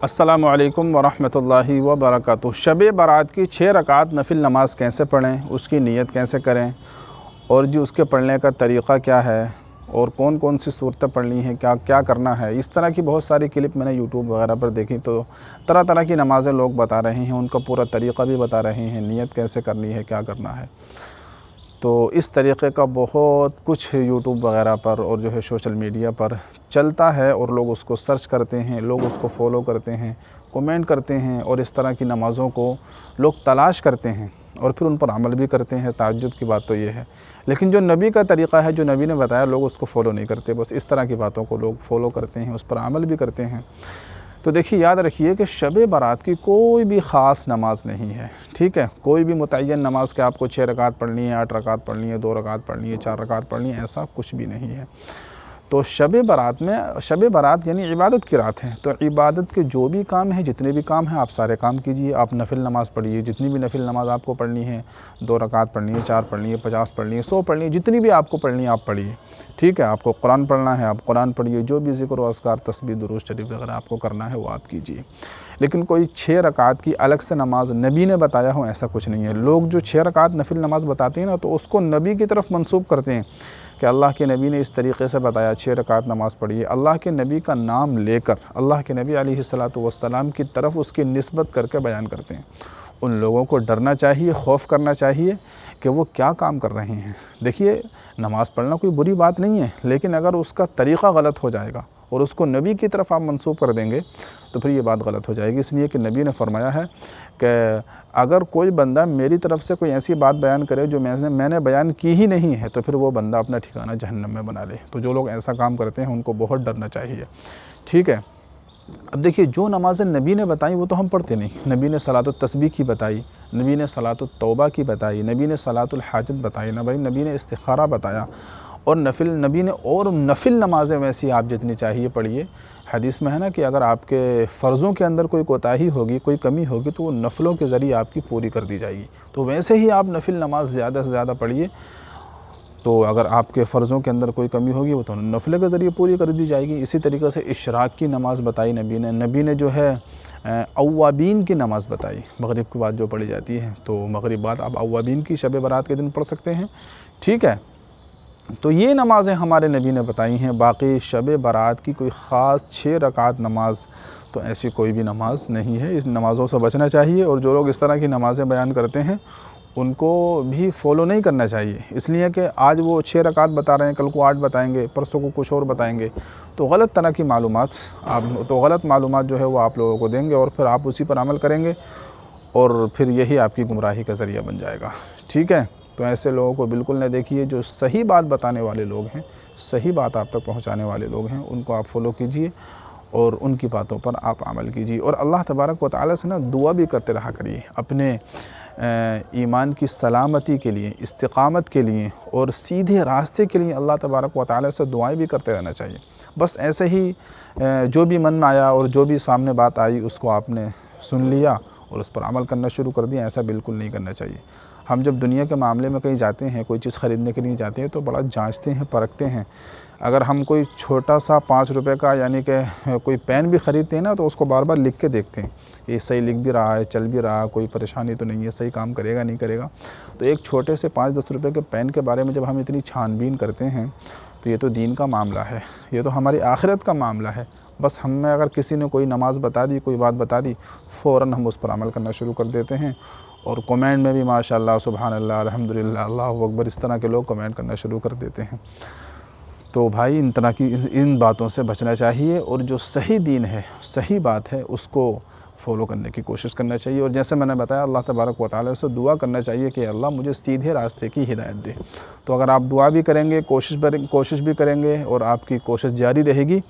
अस्सलामु अलैकुम वरहमतुल्लाहि वबरकातुहू। शब बारात की 6 रकात नफिल नमाज़ कैसे पढ़ें, उसकी नीयत कैसे करें और जी उसके पढ़ने का तरीक़ा क्या है और कौन कौन सी सूरतें पढ़नी हैं, क्या क्या करना है। इस तरह की बहुत सारी क्लिप मैंने यूट्यूब वगैरह पर देखी, तो तरह तरह की नमाज़ें लोग बता रहे हैं, उनका पूरा तरीक़ा भी बता रहे हैं, नीयत कैसे करनी है, क्या करना है। तो इस तरीक़े का बहुत कुछ यूट्यूब वगैरह पर और जो है सोशल मीडिया पर चलता है और लोग उसको सर्च करते हैं, लोग उसको फॉलो करते हैं, कमेंट करते हैं और इस तरह की नमाज़ों को लोग तलाश करते हैं और फिर उन पर अमल भी करते हैं। ताज्जुब की बात तो ये है, लेकिन जो नबी का तरीक़ा है, जो नबी ने बताया, लोग उसको फ़ॉलो नहीं करते। बस इस तरह की बातों को लोग फ़ॉलो करते हैं, उस पर अमल भी करते हैं। तो देखिए, याद रखिए कि शब बारात की कोई भी ख़ास नमाज नहीं है, ठीक है। कोई भी मुतय्यन नमाज के आपको 6 रकात पढ़नी है, 8 रकात पढ़नी है, 2 रकात पढ़नी है, 4 रकात पढ़नी है, ऐसा कुछ भी नहीं है। तो शब बारात यानी इबादत की रात है। तो इबादत के जो भी काम हैं, जितने भी काम हैं, आप सारे काम कीजिए। आप नफिल नमाज़ पढ़िए, जितनी भी नफिल नमाज़ आपको पढ़नी है, 2 रकात पढ़नी है, 4 पढ़नी है, 50 पढ़नी है, 100 पढ़नी है, जितनी भी आपको पढ़नी है आप पढ़िए, ठीक है। आपको कुरान पढ़ना है, आप कुरान पढ़िए। जो भी ज़िक्र व अस्कार, तस्बीह, दुरूद शरीफ वगैरह आपको करना है वो आप कीजिए। लेकिन कोई 6 रकात की अलग से नमाज नबी ने बताया हो, ऐसा कुछ नहीं है। लोग जो 6 रकात नफिल नमाज़ बताते हैं ना, तो उसको नबी की तरफ मंसूब करते हैं कि अल्लाह के नबी ने इस तरीक़े से बताया, 6 रकात नमाज़ पढ़िए। अल्लाह के नबी का नाम लेकर अल्लाह के नबी अलैहिस्सलातु वस्सलाम की तरफ उसकी निस्बत करके बयान करते हैं। उन लोगों को डरना चाहिए, खौफ करना चाहिए कि वो क्या काम कर रहे हैं। देखिए, नमाज़ पढ़ना कोई बुरी बात नहीं है, लेकिन अगर उसका तरीक़ा गलत हो जाएगा और उसको नबी की तरफ आप मंसूब कर देंगे तो फिर ये बात गलत हो जाएगी। इसलिए कि नबी ने फरमाया है कि अगर कोई बंदा मेरी तरफ से कोई ऐसी बात बयान करे जो मैंने बयान की ही नहीं है, तो फिर वो बंदा अपना ठिकाना जहन्नम में बना ले। तो जो लोग ऐसा काम करते हैं उनको बहुत डरना चाहिए, ठीक है। अब देखिए, जो नमाज़ें नबी ने बताई वो तो हम पढ़ते नहीं। नबी ने सलातुत तस्बीह की बताई, नबी ने सलातुत तौबा की बताई, नबी ने सलातुल हाजत बताई ना भाई, नबी ने इस्तिखारा बताया। और नबी ने और नफिल नमाज़ें वैसी आप जितनी चाहिए पढ़िए। हदीस में है ना कि अगर आपके फ़र्ज़ों के अंदर कोई कोताही होगी, कोई कमी होगी, तो वो नफ़लों के ज़रिए आपकी पूरी कर दी जाएगी। तो वैसे ही आप नफिल नमाज ज़्यादा से ज़्यादा पढ़िए। तो अगर आपके फ़र्ज़ों के अंदर कोई कमी होगी, वो तो नफ़ल के ज़रिए पूरी कर दी जाएगी। इसी तरीक़े से इशराक़ की नमाज़ बताई नबी ने जो है अव्वाबीन की नमाज़ बताई, मगरिब के बाद जो पढ़ी जाती है। तो मगरिब बाद आप अव्वाबीन की शब बारात के दिन पढ़ सकते हैं, ठीक है। तो ये नमाज़ें हमारे नबी ने बताई हैं। बाकी शब बारात की कोई ख़ास 6 रकात नमाज तो ऐसी कोई भी नमाज नहीं है। इस नमाज़ों से बचना चाहिए और जो लोग इस तरह की नमाज़ें बयान करते हैं उनको भी फॉलो नहीं करना चाहिए। इसलिए कि आज वो 6 रकात बता रहे हैं, कल को 8 बताएंगे, परसों को कुछ और बताएंगे। तो गलत तरह की मालूमात गलत मालूमात जो है वो आप लोगों को देंगे और फिर आप उसी पर अमल करेंगे और फिर यही आपकी गुमराही का ज़रिया बन जाएगा, ठीक है। तो ऐसे लोगों को बिल्कुल न देखिए। जो सही बात बताने वाले लोग हैं, सही बात आप तक पहुंचाने वाले लोग हैं, उनको आप फॉलो कीजिए और उनकी बातों पर आप अमल कीजिए। और अल्लाह तबारक व तआला से ना दुआ भी करते रहा करिए, अपने ईमान की सलामती के लिए, इस्तिकामत के लिए और सीधे रास्ते के लिए अल्लाह तबारक व तआला से दुआएं भी करते रहना चाहिए। बस ऐसे ही जो भी मन में आया और जो भी सामने बात आई उसको आपने सुन लिया और उस पर अमल करना शुरू कर दिया, ऐसा बिल्कुल नहीं करना चाहिए। हम जब दुनिया के मामले में कहीं जाते हैं, कोई चीज़ ख़रीदने के लिए जाते हैं, तो बड़ा जांचते हैं, परखते हैं। अगर हम कोई छोटा सा 5 रुपए का यानी कि कोई पेन भी ख़रीदते हैं ना, तो उसको बार बार लिख के देखते हैं, ये सही लिख भी रहा है, चल भी रहा है, कोई परेशानी तो नहीं है, सही काम करेगा नहीं करेगा। तो एक छोटे से 5-10 रुपये के पेन के बारे में जब हम इतनी छानबीन करते हैं, तो ये तो दीन का मामला है, ये तो हमारी आखिरत का मामला है। बस हमें अगर किसी ने कोई नमाज़ बता दी, कोई बात बता दी, फ़ौरन हम उस पर अमल करना शुरू कर देते हैं। और कमेंट में भी माशाअल्लाह, सुभान अल्लाह, अल्हम्दुलिल्लाह, अल्लाहु अकबर, इस तरह के लोग कमेंट करना शुरू कर देते हैं। तो भाई इन बातों से बचना चाहिए और जो सही दीन है, सही बात है, उसको फॉलो करने की कोशिश करना चाहिए। और जैसे मैंने बताया, अल्लाह तबारक व तआला से दुआ करना चाहिए कि अल्लाह मुझे सीधे रास्ते की हिदायत दे। तो अगर आप दुआ भी करेंगे, कोशिश भी करेंगे और आपकी कोशिश जारी रहेगी,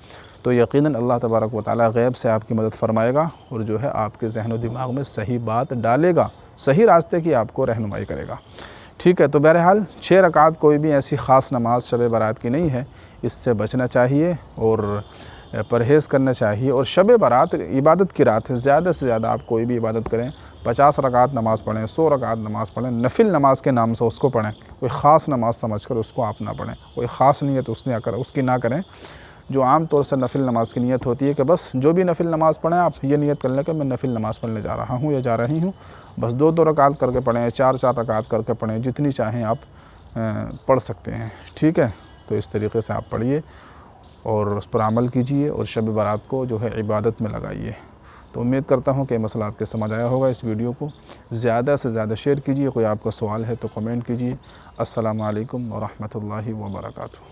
तो यकीनन अल्लाह तबारक व तआला गैब से आपकी मदद फरमाएगा और जो है आपके ज़हन व दिमाग में सही बात डालेगा, सही रास्ते की आपको रहनुमाई करेगा, ठीक है। तो बहरहाल 6 रकात कोई भी ऐसी ख़ास नमाज शब बारात की नहीं है, इससे बचना चाहिए और परहेज़ करना चाहिए। और शब बारात इबादत की रात है, ज़्यादा से ज़्यादा आप कोई भी इबादत करें, 50 रकात नमाज़ पढ़ें, 100 रकात नमाज़ पढ़ें, नफिल नमाज के नाम से उसको पढ़ें, कोई ख़ास नमाज समझ कर उसको आप ना पढ़ें, कोई ख़ास नीयत उसकी ना करें। जो आम तौर से नफिल नमाज की नीयत होती है कि बस जो भी नफिल नमाज़ पढ़ें आप ये नीयत कर लें कि मैं नफिल नमाज़ पढ़ने जा रहा हूँ या जा रही हूँ, बस 2-2 रकात करके पढ़ें, 4-4 रकात करके पढ़ें, जितनी चाहें आप पढ़ सकते हैं। ठीक है, तो इस तरीक़े से आप पढ़िए और उस पर अमल कीजिए और शब बारात को जो है इबादत में लगाइए। तो उम्मीद करता हूँ कि मसला आपके समझ आया होगा। इस वीडियो को ज़्यादा से ज़्यादा शेयर कीजिए। कोई आपका सवाल है तो कमेंट कीजिए। अस्सलामु अलैकुम व रहमतुल्लाहि व बरकातुहू।